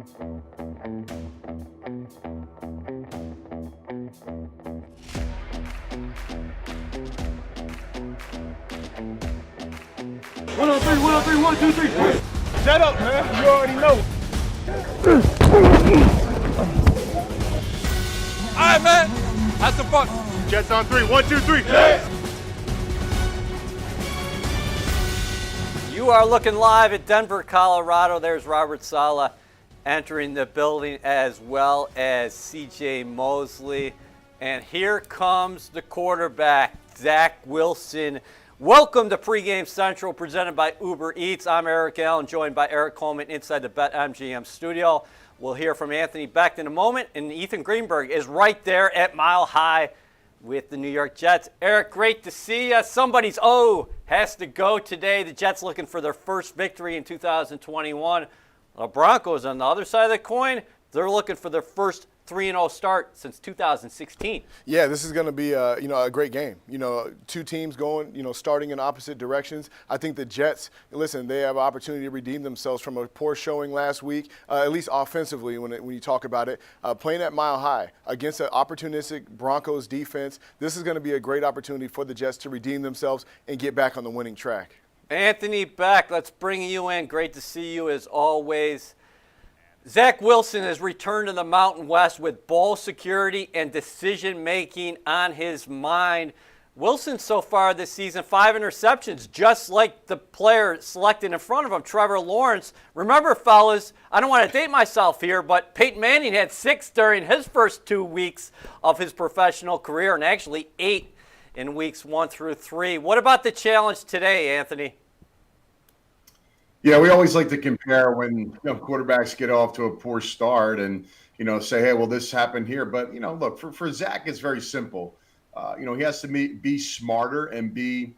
One on three, 1, 2, 3. Shut up, man. You already know. All right, man. Have some fun. Jets on 3, 1, 2, 3. Jets. You are looking live at Denver, Colorado. There's Robert Saleh entering the building, as well as C.J. Mosley. And here comes the quarterback, Zach Wilson. Welcome to Pregame Central, presented by Uber Eats. I'm Eric Allen, joined by Eric Coleman inside the BetMGM studio. We'll hear from Anthony Becht in a moment, and Ethan Greenberg is right there at Mile High with the New York Jets. Eric, great to see you. Somebody's has to go today. The Jets looking for their first victory in 2021. The Broncos, on the other side of the coin, they're looking for their first 3-0 start since 2016. Yeah, this is going to be a great game. Two teams going, starting in opposite directions. I think the Jets, listen, they have an opportunity to redeem themselves from a poor showing last week, at least offensively when you talk about it. Playing at Mile High against an opportunistic Broncos defense, this is going to be a great opportunity for the Jets to redeem themselves and get back on the winning track. Anthony Becht, let's bring you in. Great to see you as always. Zach Wilson has returned to the Mountain West with ball security and decision-making on his mind. Wilson so far this season, 5 interceptions, just like the player selected in front of him, Trevor Lawrence. Remember, fellas, I don't want to date myself here, but Peyton Manning had 6 during his first 2 weeks of his professional career, and actually 8 in weeks 1 through 3. What about the challenge today, Anthony? Yeah, we always like to compare when quarterbacks get off to a poor start and, say, hey, well, this happened here. But, look, for Zach, it's very simple. He has to be smarter and be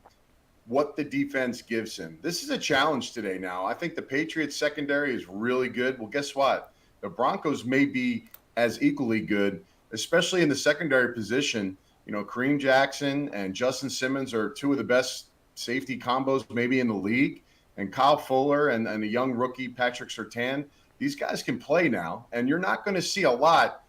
what the defense gives him. This is a challenge today now. I think the Patriots secondary is really good. Well, guess what? The Broncos may be as equally good, especially in the secondary position. Kareem Jackson and Justin Simmons are 2 of the best safety combos maybe in the league. And Kyle Fuller and a young rookie, Patrick Surtain, these guys can play now. And you're not going to see a lot,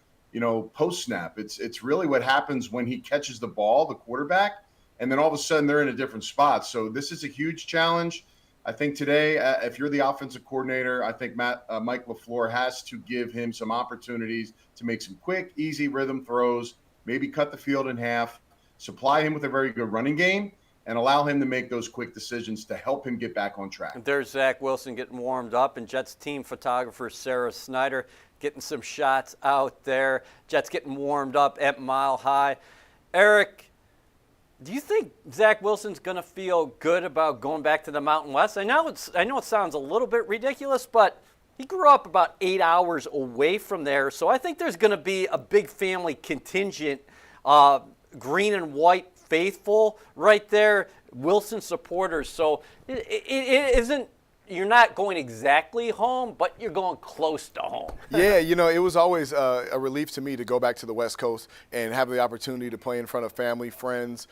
post-snap. It's really what happens when he catches the ball, the quarterback, and then all of a sudden they're in a different spot. So this is a huge challenge. I think today, if you're the offensive coordinator, I think Mike LaFleur has to give him some opportunities to make some quick, easy rhythm throws, maybe cut the field in half, supply him with a very good running game, and allow him to make those quick decisions to help him get back on track. There's Zach Wilson getting warmed up, and Jets team photographer Sarah Snyder getting some shots out there. Jets getting warmed up at Mile High. Eric, do you think Zach Wilson's going to feel good about going back to the Mountain West? I know it sounds a little bit ridiculous, but he grew up about 8 hours away from there, so I think there's going to be a big family contingent, green and white faithful right there, Wilson supporters. So it isn't, you're not going exactly home, but you're going close to home. Yeah, it was always a relief to me to go back to the West Coast and have the opportunity to play in front of family, friends,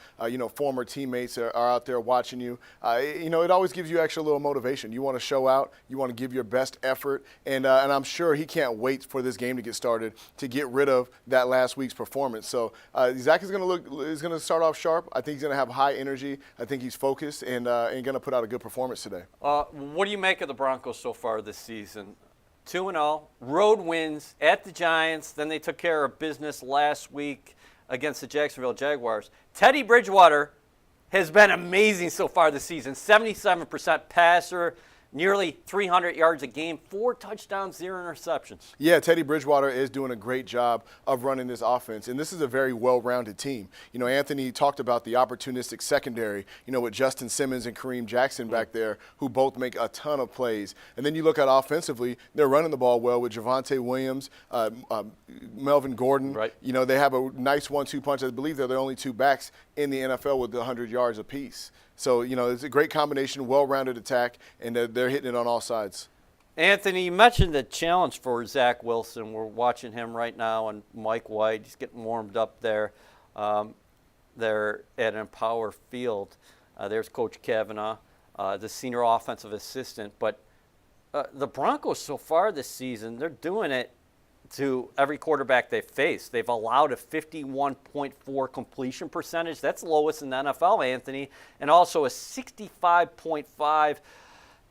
former teammates are out there watching you. It always gives you extra little motivation. You want to show out, you want to give your best effort, and I'm sure he can't wait for this game to get started to get rid of that last week's performance. So Zach is going to start off sharp. I think he's going to have high energy. I think he's focused and going to put out a good performance today. What do you make of the Broncos so far this season? 2-0, road wins at the Giants. Then they took care of business last week against the Jacksonville Jaguars. Teddy Bridgewater has been amazing so far this season. 77% passer, nearly 300 yards a game, 4 touchdowns, 0 interceptions. Yeah, Teddy Bridgewater is doing a great job of running this offense, and this is a very well-rounded team. Anthony talked about the opportunistic secondary, with Justin Simmons and Kareem Jackson back there, who both make a ton of plays. And then you look at offensively, they're running the ball well with Javonte Williams, Melvin Gordon. Right. They have a nice 1-2 punch. I believe they're the only 2 backs in the NFL with 100 yards apiece. So, it's a great combination, well-rounded attack, and they're hitting it on all sides. Anthony, you mentioned the challenge for Zach Wilson. We're watching him right now, and Mike White, he's getting warmed up there. They're at Empower Field. There's Coach Kavanaugh, the senior offensive assistant. But The Broncos so far this season, they're doing it to every quarterback they face. They've allowed a 51.4 completion percentage. That's lowest in the NFL, Anthony. And also a 65.5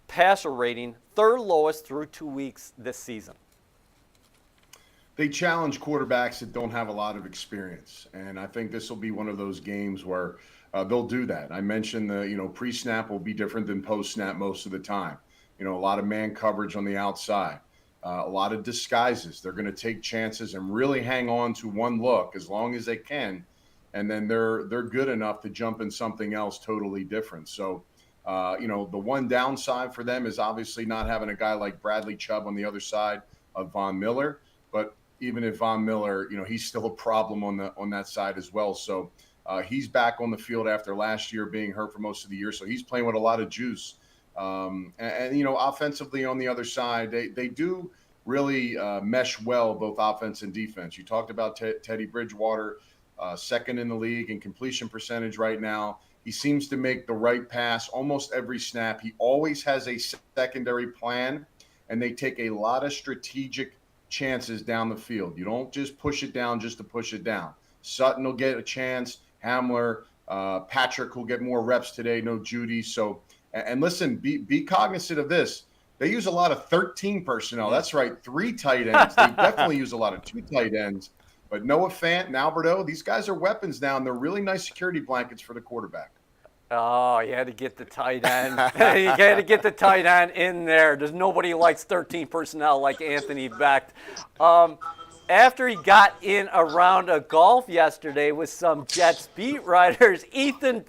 passer rating, third lowest through 2 weeks this season. They challenge quarterbacks that don't have a lot of experience. And I think this will be one of those games where they'll do that. I mentioned the, pre-snap will be different than post-snap most of the time. A lot of man coverage on the outside, a lot of disguises. They're going to take chances and really hang on to one look as long as they can. And then they're good enough to jump in something else totally different. So, the one downside for them is obviously not having a guy like Bradley Chubb on the other side of Von Miller. But even if Von Miller, he's still a problem on that side as well. So he's back on the field after last year being hurt for most of the year. So he's playing with a lot of juice. And offensively on the other side, they do really mesh well, both offense and defense. You talked about Teddy Bridgewater, second in the league in completion percentage right now. He seems to make the right pass almost every snap. He always has a secondary plan, and they take a lot of strategic chances down the field. You don't just push it down just to push it down. Sutton will get a chance. Hamler, Patrick will get more reps today. No Judy. So, and listen, be cognizant of this. They use a lot of 13 personnel. That's right, 3 tight ends. They definitely use a lot of 2 tight ends. But Noah Fant and Alberto, these guys are weapons now, and they're really nice security blankets for the quarterback. Oh, you had to get the tight end. You had to get the tight end in there. There's nobody who likes 13 personnel like Anthony Becht. After he got in a round of golf yesterday with some Jets beat writers, Ethan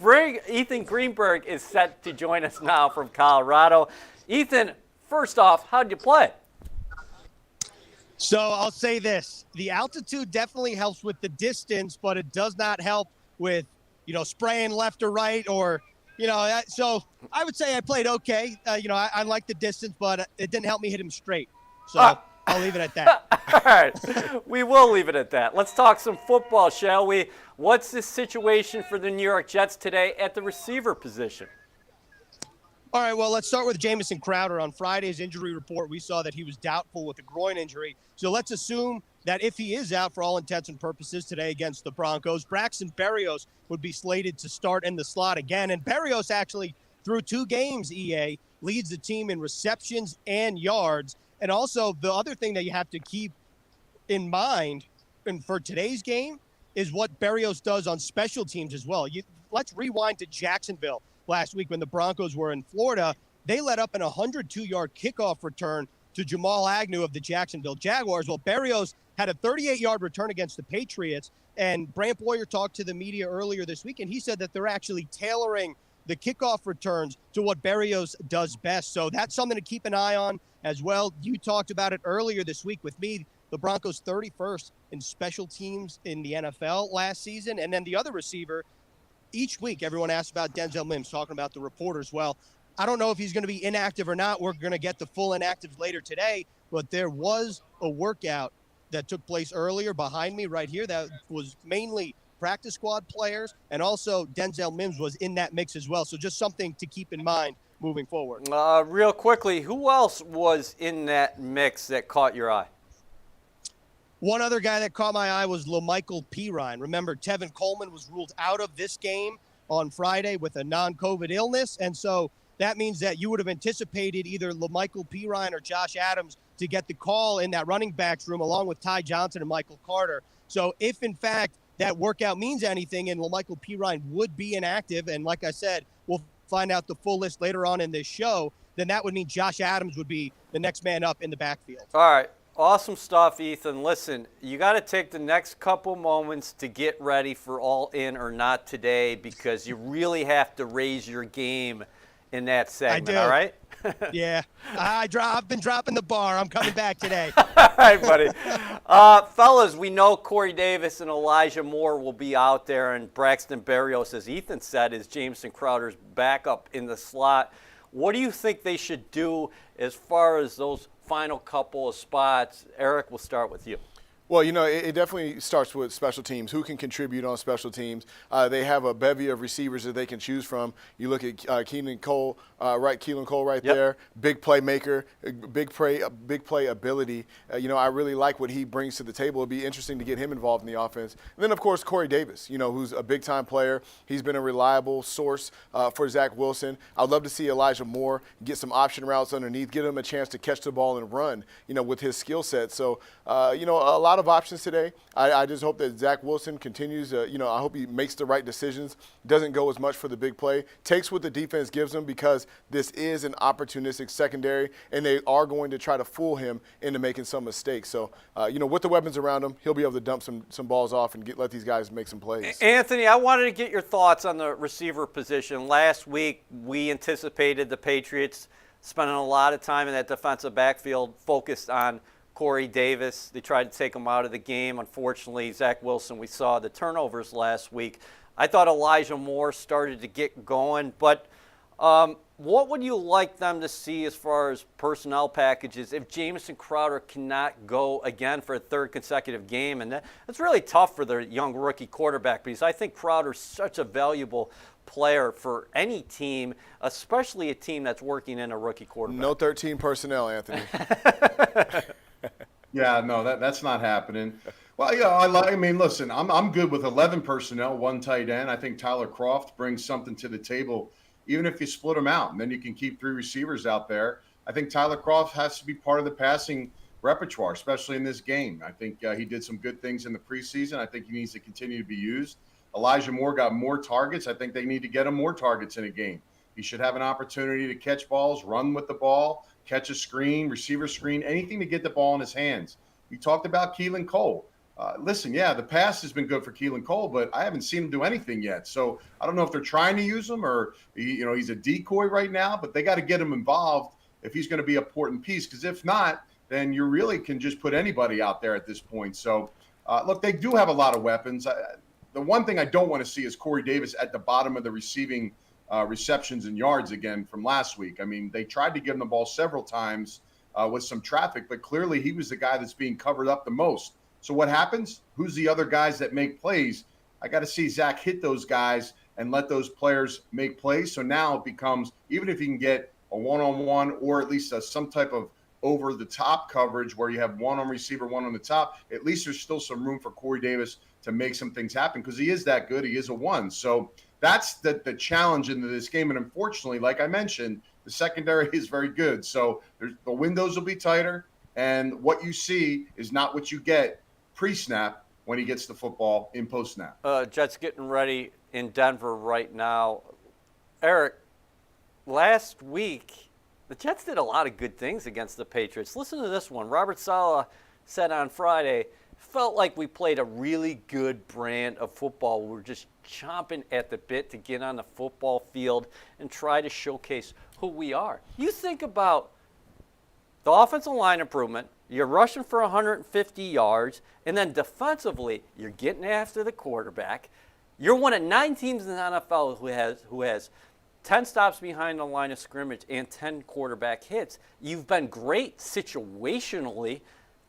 Greenberg is set to join us now from Colorado. Ethan, first off, how'd you play? So I'll say this. The altitude definitely helps with the distance, but it does not help with, spraying left or right or, so I would say I played okay. I like the distance, but it didn't help me hit him straight. So I'll leave it at that. All right. We will leave it at that. Let's talk some football, shall we? What's the situation for the New York Jets today at the receiver position? All right, well, let's start with Jamison Crowder. On Friday's injury report, we saw that he was doubtful with a groin injury. So let's assume that if he is out for all intents and purposes today against the Broncos, Braxton Berrios would be slated to start in the slot again. And Berrios actually, through 2 games, EA, leads the team in receptions and yards. And also the other thing that you have to keep in mind and for today's game is what Berrios does on special teams as well. Let's rewind to Jacksonville. Last week when the Broncos were in Florida, they let up an 102-yard kickoff return to Jamal Agnew of the Jacksonville Jaguars. Well, Berrios had a 38-yard return against the Patriots, and Brant Boyer talked to the media earlier this week, and he said that they're actually tailoring the kickoff returns to what Berrios does best. So that's something to keep an eye on as well. You talked about it earlier this week with me, the Broncos 31st in special teams in the NFL last season, and then the other receiver, each week, everyone asks about Denzel Mims, talking about the reporters. Well, I don't know if he's going to be inactive or not. We're going to get the full inactives later today, but there was a workout that took place earlier behind me right here that was mainly practice squad players, and also Denzel Mims was in that mix as well. So just something to keep in mind moving forward. Real quickly, who else was in that mix that caught your eye? One other guy that caught my eye was LaMichael Pirine. Remember, Tevin Coleman was ruled out of this game on Friday with a non-COVID illness, and so that means that you would have anticipated either LaMichael Pirine or Josh Adams to get the call in that running backs room along with Ty Johnson and Michael Carter. So if, in fact, that workout means anything and LaMichael Pirine would be inactive, and like I said, we'll find out the full list later on in this show, then that would mean Josh Adams would be the next man up in the backfield. All right. Awesome stuff, Ethan. Listen, you got to take the next couple moments to get ready for All In or Not today because you really have to raise your game in that segment, all right? Yeah. I've been dropping the bar. I'm coming back today. All right, buddy. Fellas, we know Corey Davis and Elijah Moore will be out there, and Braxton Berrios, as Ethan said, is Jamison Crowder's backup in the slot. What do you think they should do as far as those final couple of spots? Eric, we'll start with you. Well, it definitely starts with special teams. Who can contribute on special teams? They have a bevy of receivers that they can choose from. You look at Keelan Cole right Yep. there, big playmaker, big play ability. I really like what he brings to the table. It'd be interesting to get him involved in the offense. And then, of course, Corey Davis, who's a big-time player. He's been a reliable source for Zach Wilson. I'd love to see Elijah Moore get some option routes underneath, give him a chance to catch the ball and run, with his skill set. So, a lot of options today. I just hope that Zach Wilson continues. I hope he makes the right decisions, doesn't go as much for the big play, takes what the defense gives him because this is an opportunistic secondary, and they are going to try to fool him into making some mistakes. So, with the weapons around him, he'll be able to dump some balls off and let these guys make some plays. Anthony, I wanted to get your thoughts on the receiver position. Last week, we anticipated the Patriots spending a lot of time in that defensive backfield focused on Corey Davis. They tried to take him out of the game. Unfortunately, Zach Wilson, we saw the turnovers last week. I thought Elijah Moore started to get going, but what would you like them to see as far as personnel packages if Jamison Crowder cannot go again for a third consecutive game? And that's really tough for the young rookie quarterback because I think Crowder's such a valuable player for any team, especially a team that's working in a rookie quarterback. No 13 personnel, Anthony. Yeah, no, that's not happening. Well, I mean, listen, I'm good with 11 personnel, one tight end. I think Tyler Kroft brings something to the table, even if you split them out, and then you can keep 3 receivers out there. I think Tyler Kroft has to be part of the passing repertoire, especially in this game. I think he did some good things in the preseason. I think he needs to continue to be used. Elijah Moore got more targets. I think they need to get him more targets in a game. He should have an opportunity to catch balls, run with the ball, catch a screen, receiver screen, anything to get the ball in his hands. You talked about Keelan Cole. Listen, the pass has been good for Keelan Cole, but I haven't seen him do anything yet. So I don't know if they're trying to use him or, he's a decoy right now, but they got to get him involved if he's going to be an important piece. Because if not, then you really can just put anybody out there at this point. So, look, they do have a lot of weapons. The one thing I don't want to see is Corey Davis at the bottom of the receiving receptions and yards again from last week. I mean, they tried to give him the ball several times with some traffic, but clearly he was the guy that's being covered up the most. So what happens? Who's the other guys that make plays? I got to see Zach hit those guys and let those players make plays. So now it becomes, even if you can get a one-on-one or at least some type of over-the-top coverage where you have one on receiver, one on the top, at least there's still some room for Corey Davis to make some things happen because he is that good. He is a one. So that's the challenge into this game. And unfortunately, like I mentioned, the secondary is very good. So the windows will be tighter, and what you see is not what you get pre-snap when he gets the football in post-snap. Jets getting ready in Denver right now. Eric, last week, the Jets did a lot of good things against the Patriots. Listen to this one. Robert Saleh said on Friday, felt like we played a really good brand of football. We were just chomping at the bit to get on the football field and try to showcase who we are. You think about the offensive line improvement, you're rushing for 150 yards, and then defensively, you're getting after the quarterback. You're one of 9 teams in the NFL who has 10 stops behind the line of scrimmage and 10 quarterback hits. You've been great situationally,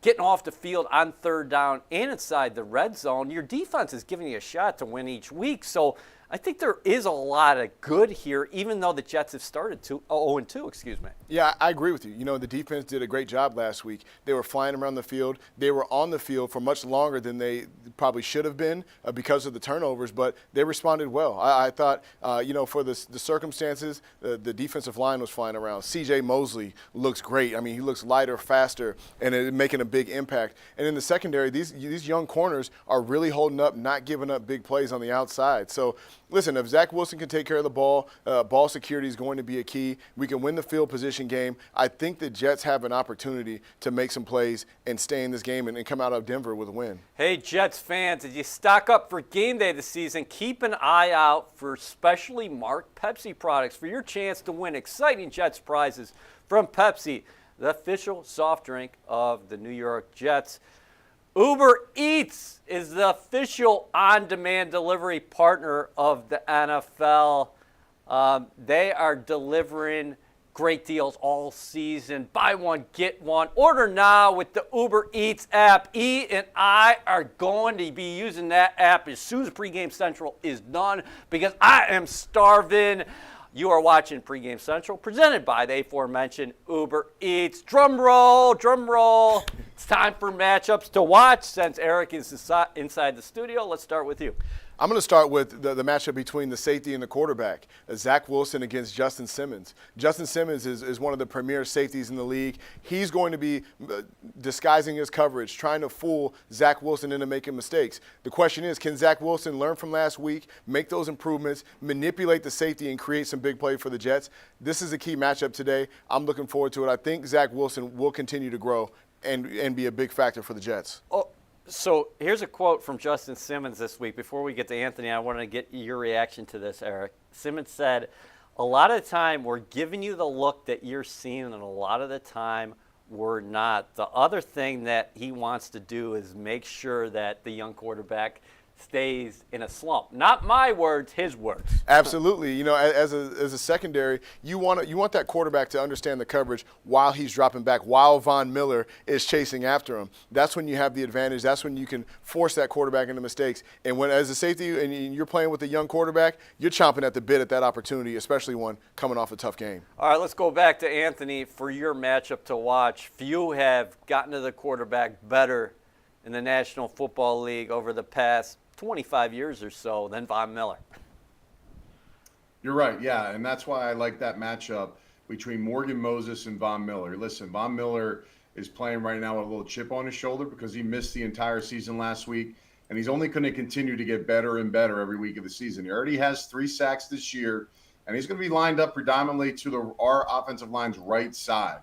getting off the field on third down and inside the red zone. Your defense is giving you a shot to win each week. So I think there is a lot of good here, even though the Jets have started 0-2. Yeah, I agree with you. The defense did a great job last week. They were flying around the field. They were on the field for much longer than they probably should have been because of the turnovers, but they responded well. I thought, for the circumstances, the defensive line was flying around. C.J. Mosley looks great. I mean, he looks lighter, faster, and making a big impact. And in the secondary, these young corners are really holding up, not giving up big plays on the outside. So, listen, if Zach Wilson can take care of the ball, ball security is going to be a key. We can win the field position game. I think the Jets have an opportunity to make some plays and stay in this game and come out of Denver with a win. Hey, Jets fans, as you stock up for game day this season, keep an eye out for specially marked Pepsi products for your chance to win exciting Jets prizes from Pepsi, the official soft drink of the New York Jets. Uber Eats is the official on-demand delivery partner of the NFL. They are delivering great deals all season. Buy one, get one. Order now with the Uber Eats app. E and I are going to be using that app as soon as Pregame Central is done because I am starving. You are watching Pregame Central, presented by the aforementioned Uber Eats. Drum roll, drum roll. It's time for matchups to watch. Since Eric is inside the studio, let's start with you. I'm going to start with the matchup between the safety and the quarterback, Zach Wilson against Justin Simmons. Justin Simmons is one of the premier safeties in the league. He's going to be disguising his coverage, trying to fool Zach Wilson into making mistakes. The question is, can Zach Wilson learn from last week, make those improvements, manipulate the safety, and create some big play for the Jets? This is a key matchup today. I'm looking forward to it. I think Zach Wilson will continue to grow and be a big factor for the Jets. So here's a quote from Justin Simmons this week. Before we get to Anthony, I want to get your reaction to this, Eric. Simmons said, a lot of the time we're giving you the look that you're seeing, and a lot of the time we're not. The other thing that he wants to do is make sure that the young quarterback stays in a slump. Not my words, his words. Absolutely. You know, as a secondary, you want that quarterback to understand the coverage while he's dropping back, while Von Miller is chasing after him. That's when you have the advantage. That's when you can force that quarterback into mistakes. And when, as a safety, and you're playing with a young quarterback, you're chomping at the bit at that opportunity, especially one coming off a tough game. All right, let's go back to Anthony for your matchup to watch. Few have gotten to the quarterback better in the National Football League over the past 25 years or so than Von Miller. You're right, yeah, and that's why I like that matchup between Morgan Moses and Von Miller. Listen, Von Miller is playing right now with a little chip on his shoulder because he missed the entire season last week, and he's only going to continue to get better and better every week of the season. He already has 3 sacks this year, and he's going to be lined up predominantly to our offensive line's right side.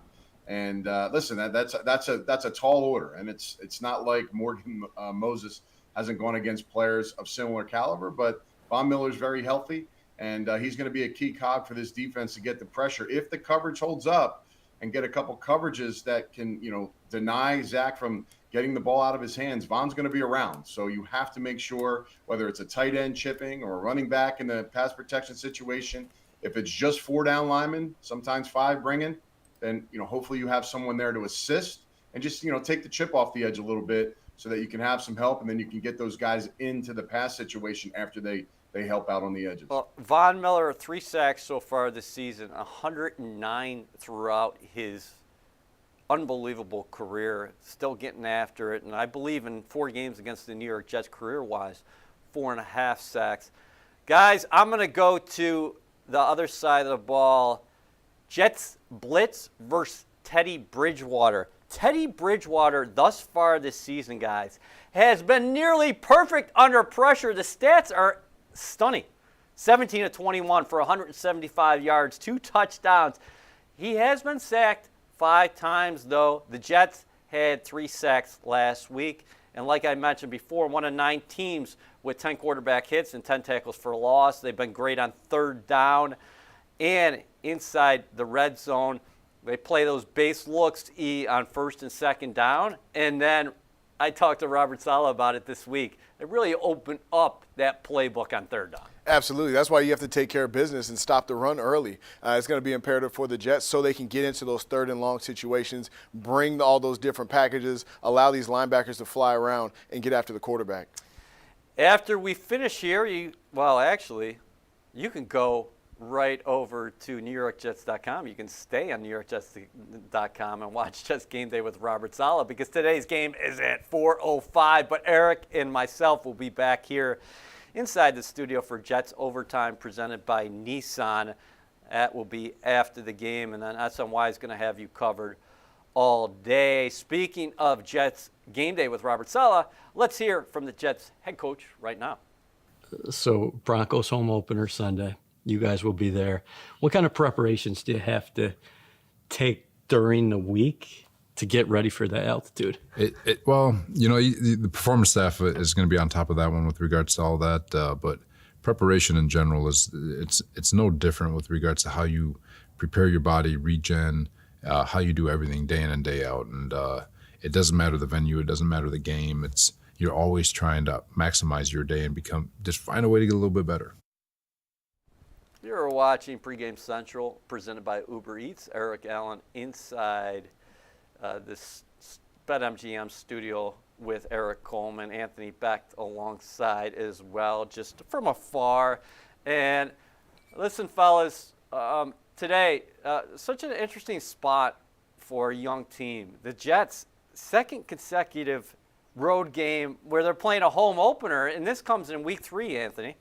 And listen, that's a tall order, and it's not like Morgan Moses hasn't gone against players of similar caliber, but Von Miller's very healthy, and he's going to be a key cog for this defense to get the pressure. If the coverage holds up and get a couple coverages that can, deny Zach from getting the ball out of his hands, Von's going to be around. So you have to make sure, whether it's a tight end chipping or a running back in the pass protection situation, if it's just 4 down linemen, sometimes 5 bringing, then, hopefully you have someone there to assist and just, take the chip off the edge a little bit, so that you can have some help, and then you can get those guys into the pass situation after they help out on the edges. Well, Von Miller, 3 sacks so far this season, 109 throughout his unbelievable career, still getting after it. And I believe in 4 games against the New York Jets career-wise, 4.5 sacks. Guys, I'm going to go to the other side of the ball. Jets blitz versus Teddy Bridgewater. Teddy Bridgewater, thus far this season, guys, has been nearly perfect under pressure. The stats are stunning. 17 of 21 for 175 yards, 2 touchdowns. He has been sacked 5 times, though. The Jets had 3 sacks last week. And like I mentioned before, one of 9 teams with 10 quarterback hits and 10 tackles for loss. They've been great on 3rd down and inside the red zone. They play those base looks on 1st and 2nd down. And then I talked to Robert Saleh about it this week. They really open up that playbook on 3rd down. Absolutely. That's why you have to take care of business and stop the run early. It's going to be imperative for the Jets so they can get into those 3rd and long situations, bring all those different packages, allow these linebackers to fly around and get after the quarterback. After we finish here, you can go right over to NewYorkJets.com. You can stay on NewYorkJets.com and watch Jets Game Day with Robert Saleh because today's game is at 4:05. But Eric and myself will be back here inside the studio for Jets Overtime presented by Nissan. That will be after the game, and then SNY is going to have you covered all day. Speaking of Jets Game Day with Robert Saleh, let's hear from the Jets head coach right now. So Broncos home opener Sunday. You guys will be there. What kind of preparations do you have to take during the week to get ready for the altitude? Well, the performance staff is going to be on top of that one with regards to all that. But preparation in general it's no different with regards to how you prepare your body, regen, how you do everything day in and day out. And it doesn't matter the venue, it doesn't matter the game. You're always trying to maximize your day and just find a way to get a little bit better. You're watching Pregame Central, presented by Uber Eats. Eric Allen inside this BetMGM studio with Eric Coleman, Anthony Beck alongside as well, just from afar. And listen, fellas, today, such an interesting spot for a young team. The Jets, second consecutive road game where they're playing a home opener, and this comes in week 3, Anthony.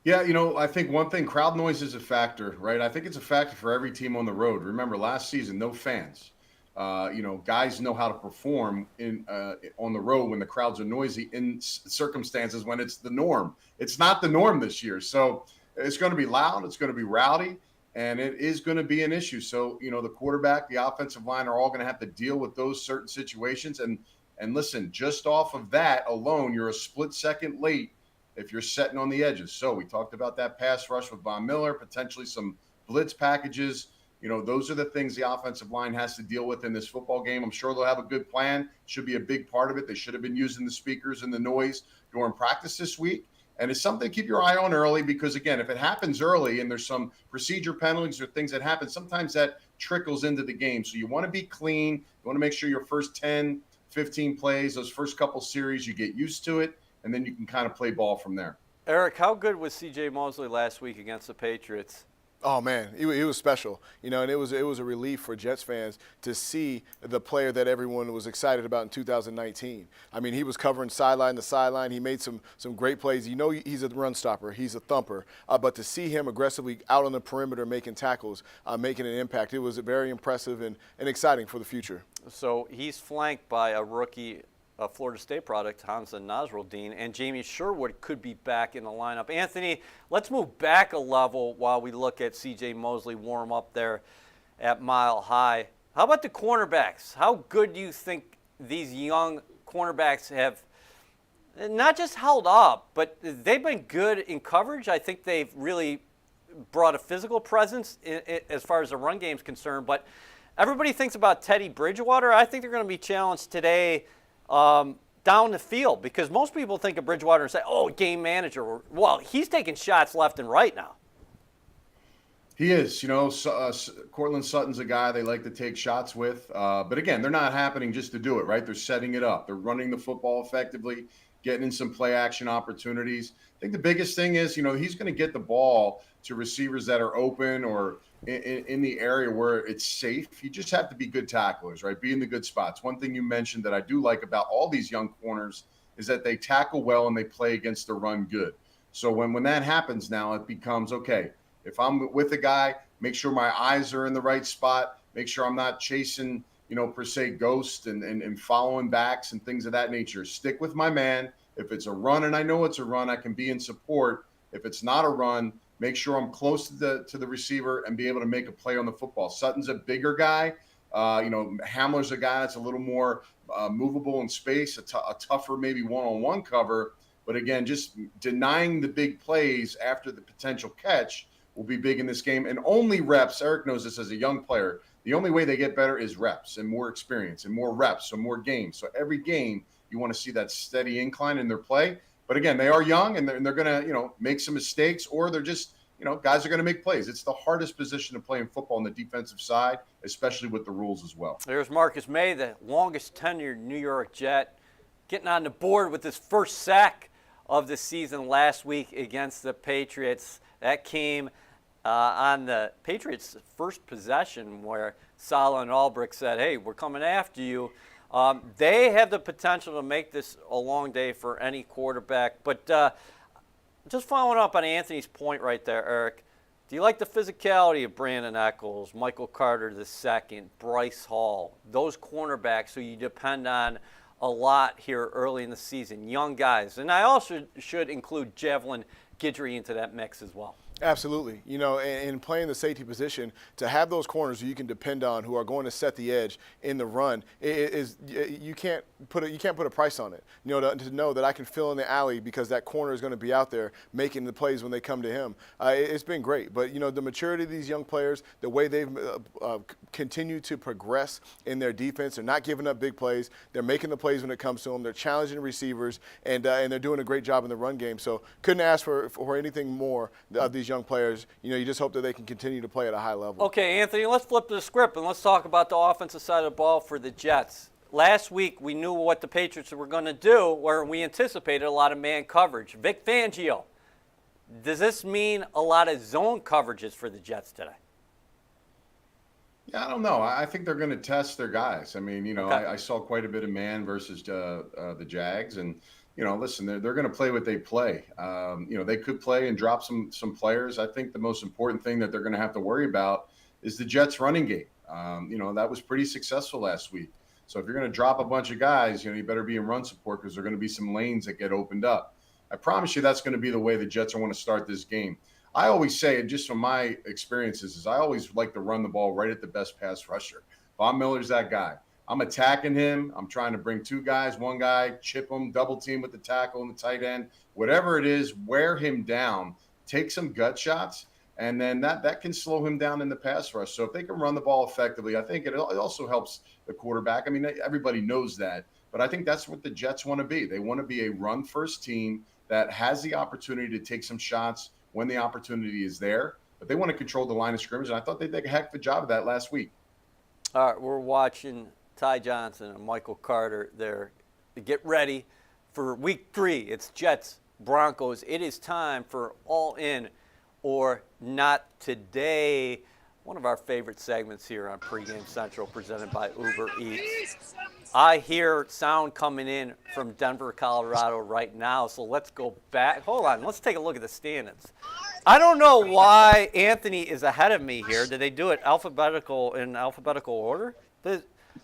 Yeah, I think one thing, crowd noise is a factor, right? I think it's a factor for every team on the road. Remember, last season, no fans. Guys know how to perform on the road when the crowds are noisy in circumstances when it's the norm. It's not the norm this year. So it's going to be loud. It's going to be rowdy. And it is going to be an issue. So, the quarterback, the offensive line are all going to have to deal with those certain situations. And listen, just off of that alone, you're a split second late if you're setting on the edges. So we talked about that pass rush with Von Miller, potentially some blitz packages. Those are the things the offensive line has to deal with in this football game. I'm sure they'll have a good plan. Should be a big part of it. They should have been using the speakers and the noise during practice this week. And it's something to keep your eye on early because, again, if it happens early and there's some procedure penalties or things that happen, sometimes that trickles into the game. So you want to be clean. You want to make sure your first 10, 15 plays, those first couple series, you get used to it, and then you can kind of play ball from there. Eric, how good was C.J. Mosley last week against the Patriots? Oh man, he was special, and it was a relief for Jets fans to see the player that everyone was excited about in 2019. I mean, he was covering sideline to sideline. He made some great plays. He's a run stopper. He's a thumper. But to see him aggressively out on the perimeter making tackles, making an impact, it was very impressive and exciting for the future. So he's flanked by a rookie, a Florida State product, Hamza Nasruddin, and Jamie Sherwood could be back in the lineup. Anthony, let's move back a level while we look at C.J. Mosley warm up there at Mile High. How about the cornerbacks? How good do you think these young cornerbacks have not just held up, but they've been good in coverage? I think they've really brought a physical presence as far as the run game is concerned. But everybody thinks about Teddy Bridgewater. I think they're going to be challenged today down the field, because most people think of Bridgewater and say, oh, game manager. Well, he's taking shots left and right now. He is. Cortland Sutton's a guy they like to take shots with. But again, they're not happening just to do it, right? They're setting it up. They're running the football effectively, getting in some play action opportunities. I think the biggest thing is, he's going to get the ball to receivers that are open or in the area where it's safe. You just have to be good tacklers, right? Be in the good spots. One thing you mentioned that I do like about all these young corners is that they tackle well and they play against the run good. So when that happens now, it becomes, okay, if I'm with a guy, make sure my eyes are in the right spot, make sure I'm not chasing, per se ghosts and following backs and things of that nature. Stick with my man. If it's a run and I know it's a run, I can be in support. If it's not a run, make sure I'm close to the receiver and be able to make a play on the football. Sutton's a bigger guy. Hamler's a guy that's a little more movable in space, a tougher maybe one-on-one cover. But again, just denying the big plays after the potential catch will be big in this game. And only reps, Eric knows this as a young player, the only way they get better is reps and more experience and more reps, so more games. So every game you want to see that steady incline in their play. But again, they are young and they're going to, make some mistakes, or they're just, guys are going to make plays. It's the hardest position to play in football on the defensive side, especially with the rules as well. There's Marcus May, the longest tenured New York Jet, getting on the board with his first sack of the season last week against the Patriots. That came on the Patriots' first possession where Saleh and Albrecht said, hey, we're coming after you. They have the potential to make this a long day for any quarterback. But just following up on Anthony's point right there, Eric, do you like the physicality of Brandon Echols, Michael Carter II, Bryce Hall, those cornerbacks who you depend on a lot here early in the season, young guys? And I also should include Javelin Guidry into that mix as well. Absolutely. In playing the safety position, to have those corners who you can depend on, who are going to set the edge in the run, you can't put a price on it. To know that I can fill in the alley because that corner is going to be out there making the plays when they come to him. It's been great. But the maturity of these young players, the way they've continued to progress in their defense, they're not giving up big plays. They're making the plays when it comes to them. They're challenging receivers, and they're doing a great job in the run game. So couldn't ask for anything more of these young players. You just hope that they can continue to play at a high level. Okay, Anthony, let's flip the script and let's talk about the offensive side of the ball for the Jets. Last week, we knew what the Patriots were going to do, where we anticipated a lot of man coverage. Vic Fangio, does this mean a lot of zone coverages for the Jets today? Yeah, I don't know. I think they're going to test their guys. I mean, Okay. I saw quite a bit of man versus the Jags, and listen, they're going to play what they play. They could play and drop some players. I think the most important thing that they're going to have to worry about is the Jets' running game. That was pretty successful last week. So if you're going to drop a bunch of guys, you better be in run support because there are going to be some lanes that get opened up. I promise you that's going to be the way the Jets are going to start this game. I always say, just from my experiences, is I always like to run the ball right at the best pass rusher. Von Miller's that guy. I'm attacking him. I'm trying to bring two guys, one guy, chip him, double team with the tackle and the tight end. Whatever it is, wear him down, take some gut shots, and then that can slow him down in the pass rush. So if they can run the ball effectively, I think it also helps the quarterback. I mean, everybody knows that, but I think that's what the Jets want to be. They want to be a run-first team that has the opportunity to take some shots when the opportunity is there, but they want to control the line of scrimmage, and I thought they did a heck of a job of that last week. All right, we're watching Ty Johnson and Michael Carter there to get ready for week 3. It's Jets, Broncos. It is time for All In or Not Today, one of our favorite segments here on Pregame Central, presented by Uber Eats. I hear sound coming in from Denver, Colorado right now, so let's go back. Hold on, let's take a look at the standings. I don't know why Anthony is ahead of me here. Did they do it in alphabetical order?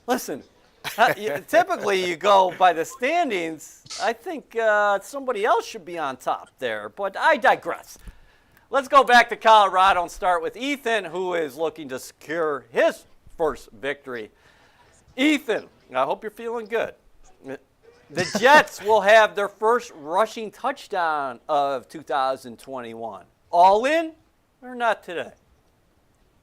Listen, typically you go by the standings. I think somebody else should be on top there, but I digress. Let's go back to Colorado and start with Ethan, who is looking to secure his first victory. Ethan, I hope you're feeling good. The Jets will have their first rushing touchdown of 2021. All in or not today?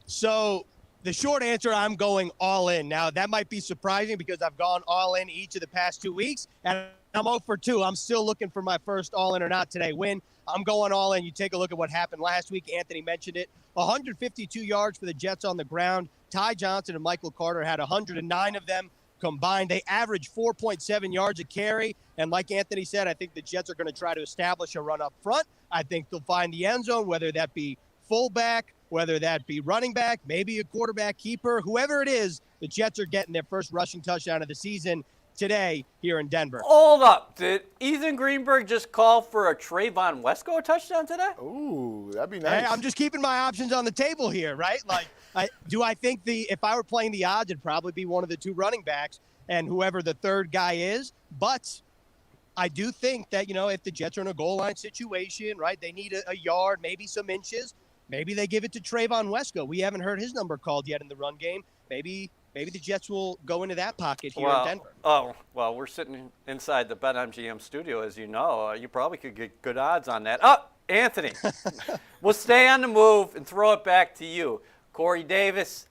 So the short answer, I'm going all in. Now, that might be surprising because I've gone all in each of the past 2 weeks, and I'm 0 for 2. I'm still looking for my first all in or not today win. I'm going all in. You take a look at what happened last week. Anthony mentioned it. 152 yards for the Jets on the ground. Ty Johnson and Michael Carter had 109 of them combined. They averaged 4.7 yards a carry. And like Anthony said, I think the Jets are going to try to establish a run up front. I think they'll find the end zone, whether that be fullback, whether that be running back, maybe a quarterback keeper, whoever it is, the Jets are getting their first rushing touchdown of the season today here in Denver. Hold up. Did Ethan Greenberg just call for a Trayvon Wesco touchdown today? Ooh, that'd be nice. Hey, I'm just keeping my options on the table here, right? Like, I think if I were playing the odds, it'd probably be one of the two running backs and whoever the third guy is. But I do think that, if the Jets are in a goal line situation, right, they need a yard, maybe some inches. Maybe they give it to Trayvon Wesco. We haven't heard his number called yet in the run game. Maybe the Jets will go into that pocket here in Denver. Oh, well, we're sitting inside the BetMGM studio, as you know. You probably could get good odds on that. Oh, Anthony, we'll stay on the move and throw it back to you. Corey Davis,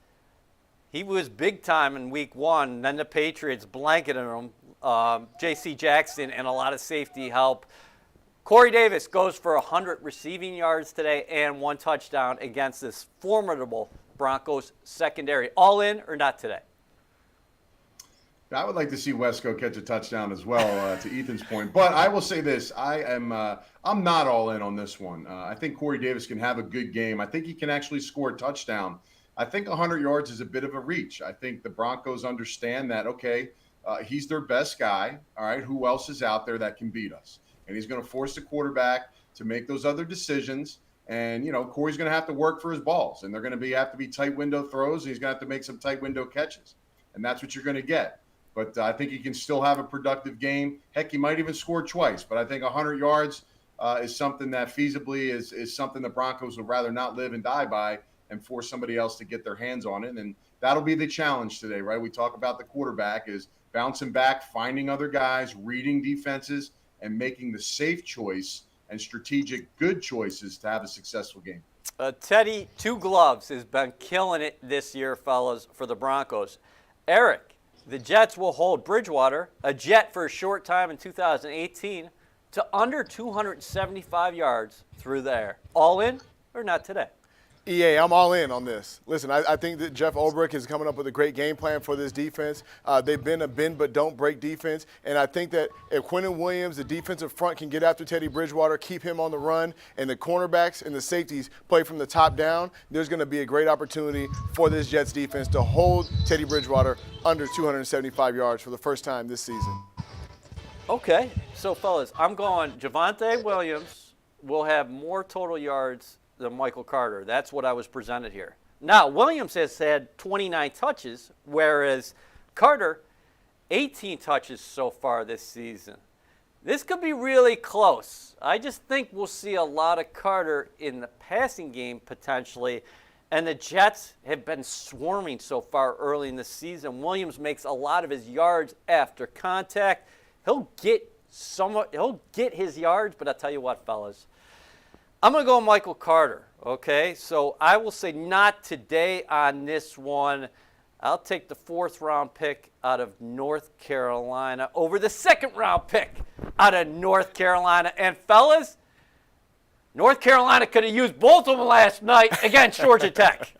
he was big time in week 1. Then the Patriots blanketed him. J.C. Jackson and a lot of safety help. Corey Davis goes for 100 receiving yards today and 1 touchdown against this formidable Broncos secondary. All in or not today? I would like to see Wesco catch a touchdown as well, to Ethan's point. But I will say this: I'm not all in on this one. I think Corey Davis can have a good game. I think he can actually score a touchdown. I think 100 yards is a bit of a reach. I think the Broncos understand that. Okay, he's their best guy. All right, who else is out there that can beat us? And he's going to force the quarterback to make those other decisions. And, Corey's going to have to work for his balls. And they're going to have to be tight window throws. And he's going to have to make some tight window catches. And that's what you're going to get. But I think he can still have a productive game. Heck, he might even score twice. But I think 100 yards, is something that feasibly is something the Broncos would rather not live and die by and force somebody else to get their hands on it. And that'll be the challenge today, right? We talk about the quarterback is bouncing back, finding other guys, reading defenses, and making the safe choice and strategic good choices to have a successful game. Teddy Two Gloves has been killing it this year, fellas, for the Broncos. Eric, the Jets will hold Bridgewater, a Jet for a short time in 2018, to under 275 yards through the air. All in or not today? EA, I'm all in on this. Listen, I think that Jeff Ulbrich is coming up with a great game plan for this defense. They've been a bend but don't break defense, and I think that if Quinnen Williams, the defensive front, can get after Teddy Bridgewater, keep him on the run, and the cornerbacks and the safeties play from the top down, there's going to be a great opportunity for this Jets defense to hold Teddy Bridgewater under 275 yards for the first time this season. Okay, so fellas, I'm going Javonte Williams will have more total yards than Michael Carter. That's what I was presented here. Now, Williams has had 29 touches, whereas Carter, 18 touches so far this season. This could be really close. I just think we'll see a lot of Carter in the passing game potentially, and the Jets have been swarming so far early in the season. Williams makes a lot of his yards after contact. He'll get his yards, but I'll tell you what, fellas, I'm going to go Michael Carter, okay? So I will say not today on this one. I'll take the 4th-round pick out of North Carolina over the 2nd-round pick out of North Carolina. And, fellas, North Carolina could have used both of them last night against Georgia Tech.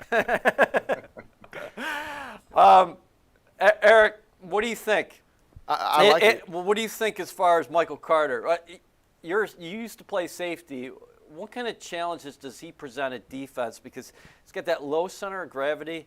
Eric, what do you think? I like it. What do you think as far as Michael Carter? You used to play safety. What kind of challenges does he present at defense? Because he's got that low center of gravity,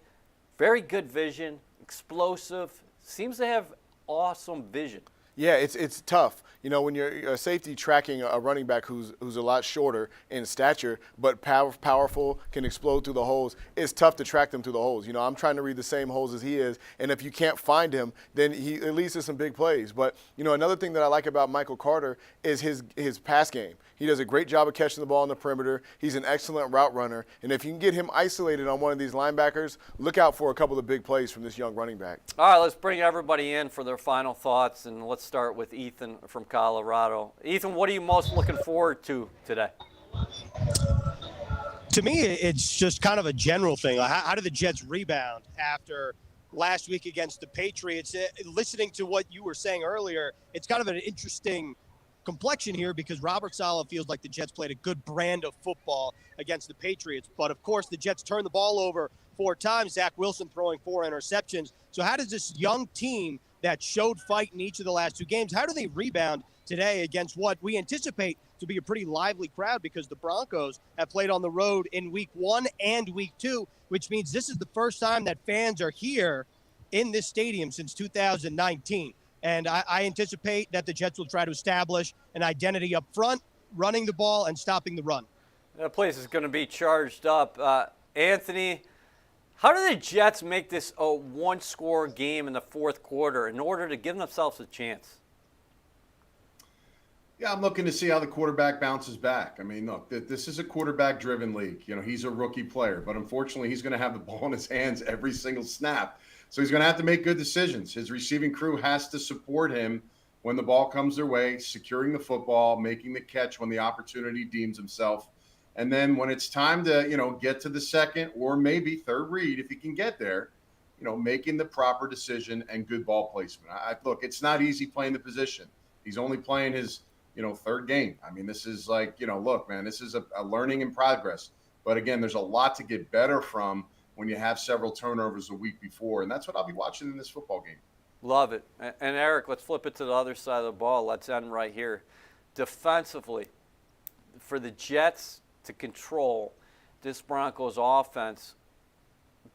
very good vision, explosive, seems to have awesome vision. Yeah, it's tough. You know, when you're a safety tracking a running back who's a lot shorter in stature, but powerful, can explode through the holes, it's tough to track them through the holes. You know, I'm trying to read the same holes as he is, and if you can't find him, then he at least is some big plays. But, you know, another thing that I like about Michael Carter is his pass game. He does a great job of catching the ball on the perimeter. He's an excellent route runner. And if you can get him isolated on one of these linebackers, look out for a couple of big plays from this young running back. All right, let's bring everybody in for their final thoughts, and let's start with Ethan from Colorado. Ethan, what are you most looking forward to today? To me, it's just kind of a general thing. How do the Jets rebound after last week against the Patriots? Listening to what you were saying earlier, it's kind of an interesting complexion here because Robert Saleh feels like the Jets played a good brand of football against the Patriots. But, of course, the Jets turned the ball over 4 times, Zach Wilson throwing 4 interceptions. So how does this young team that showed fight in each of the last 2 games, how do they rebound today against what we anticipate to be a pretty lively crowd because the Broncos have played on the road in week 1 and week 2, which means this is the first time that fans are here in this stadium since 2019. And I anticipate that the Jets will try to establish an identity up front, running the ball and stopping the run. That place is going to be charged up. Anthony, how do the Jets make this a one-score game in the 4th quarter in order to give themselves a chance? Yeah, I'm looking to see how the quarterback bounces back. I mean, look, this is a quarterback-driven league. You know, he's a rookie player, but unfortunately he's going to have the ball in his hands every single snap. So he's going to have to make good decisions. His receiving crew has to support him when the ball comes their way, securing the football, making the catch when the opportunity deems himself. And then when it's time to, you know, get to the 2nd or maybe 3rd read, if he can get there, you know, making the proper decision and good ball placement. Look, it's not easy playing the position. He's only playing his, 3rd game. I mean, this is like, look, man, this is a learning in progress. But again, there's a lot to get better from when you have several turnovers a week before. And that's what I'll be watching in this football game. Love it. And Eric, let's flip it to the other side of the ball. Let's end right here. Defensively, for the Jets to control this Broncos offense,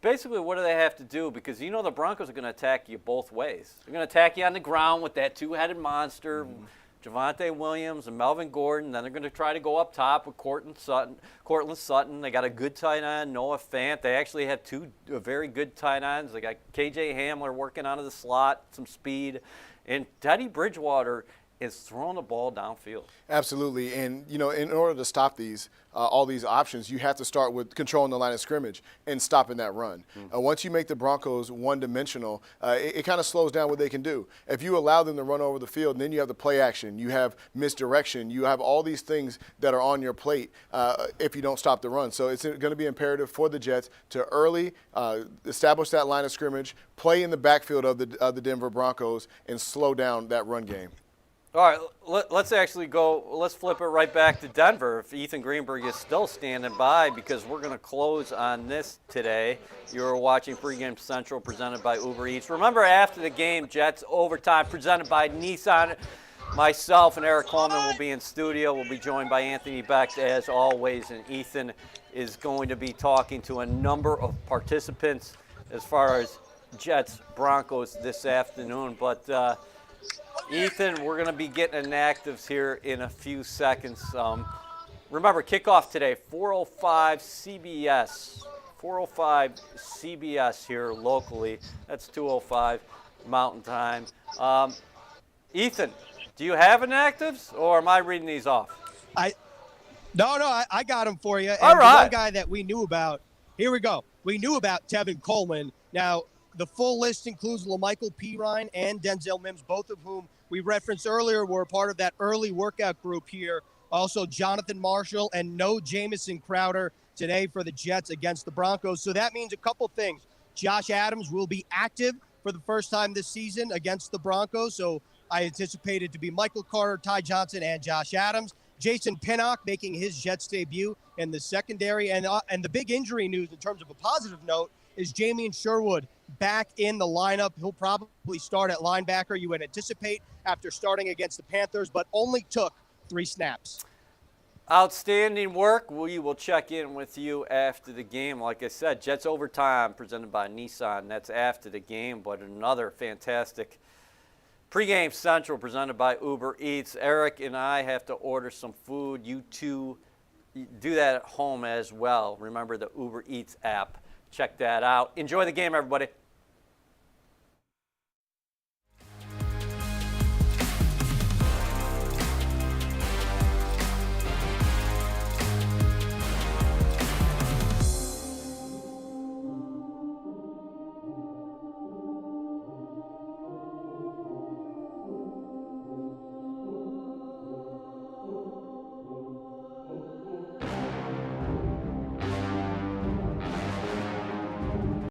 basically what do they have to do? Because the Broncos are going to attack you both ways. They're going to attack you on the ground with that 2-headed monster, Javonte Williams and Melvin Gordon. Then they're going to try to go up top with Cortland Sutton. They got a good tight end, Noah Fant. They actually have 2 very good tight ends. They got KJ Hamler working out of the slot, some speed. And Teddy Bridgewater is throwing the ball downfield. Absolutely, and in order to stop all these options, you have to start with controlling the line of scrimmage and stopping that run. Once you make the Broncos one-dimensional, it kind of slows down what they can do. If you allow them to run over the field, and then you have the play action, you have misdirection, you have all these things that are on your plate if you don't stop the run. So it's going to be imperative for the Jets to early establish that line of scrimmage, play in the backfield of the Denver Broncos, and slow down that run game. All right, let's actually go. Let's flip it right back to Denver if Ethan Greenberg is still standing by, because we're going to close on this today. You're watching Pregame Central presented by Uber Eats. Remember, after the game, Jets overtime presented by Nissan. Myself and Eric Coleman will be in studio. We'll be joined by Anthony Beck as always, and Ethan is going to be talking to a number of participants as far as Jets Broncos this afternoon. But Ethan, we're going to be getting inactives here in a few seconds. Remember, kickoff today, 4:05 CBS. 4:05 CBS here locally. That's 2:05 Mountain Time. Ethan, do you have inactives, or am I reading these off? No, I got them for you. And All right. The one guy that we knew about, here we go. We knew about Tevin Coleman. Now, the full list includes LaMichael Pirine and Denzel Mims, both of whom we referenced earlier were part of that early workout group here. Also, Jonathan Marshall and no Jamison Crowder today for the Jets against the Broncos. So that means a couple things. Josh Adams will be active for the first time this season against the Broncos. So I anticipate it to be Michael Carter, Ty Johnson, and Josh Adams. Jason Pinnock making his Jets debut in the secondary. And the big injury news in terms of a positive note is Jamien Sherwood back in the lineup. He'll probably start at linebacker, you would anticipate, after starting against the Panthers, but only took 3 snaps. Outstanding work. We will check in with you after the game. Like I said, Jets Overtime presented by Nissan. That's after the game, but another fantastic Pregame Central presented by Uber Eats. Eric and I have to order some food. You two do that at home as well. Remember the Uber Eats app. Check that out. Enjoy the game, everybody.